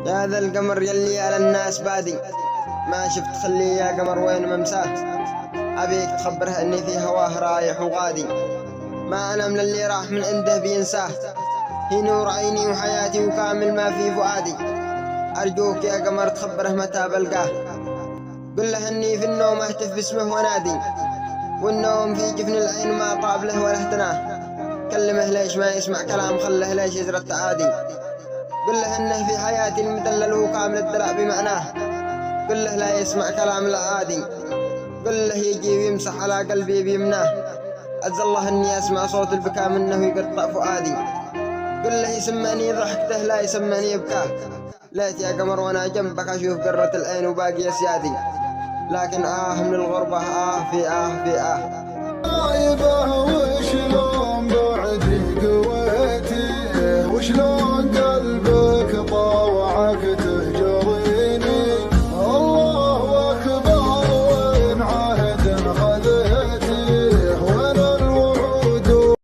يا ذا القمر يلي على الناس بادي، ما شفت خلي يا قمر وين ممساه، أبيك تخبره أني في هواه رايح وغادي، ما أنا من اللي راح من عنده بينساه، هي نور عيني وحياتي وكامل ما في فؤادي، أرجوك يا قمر تخبره متى بلقاه، قل له أني في النوم أهتف باسمه ونادي، والنوم في جفن العين ما طاب له ولا اهتناه، كلمه ليش ما يسمع كلام، خله ليش يزرع التعادي، قل له انه في حياتي المدلل هو كامل الدلع بمعناه، قل له لا يسمع كلام العادي، قل له يجي ويمسح على قلبي بيمناه، عز الله اني اسمع صوت البكاء منه يقطع فؤادي، قل له يسمعني ضحكته لا يسمعني بكاه، ليت يا قمر وانا جنبك اشوف قرة العين وباقي اسيادي، لكن من الغربة في طيبه وشلون بعدي قويتي وشلون قال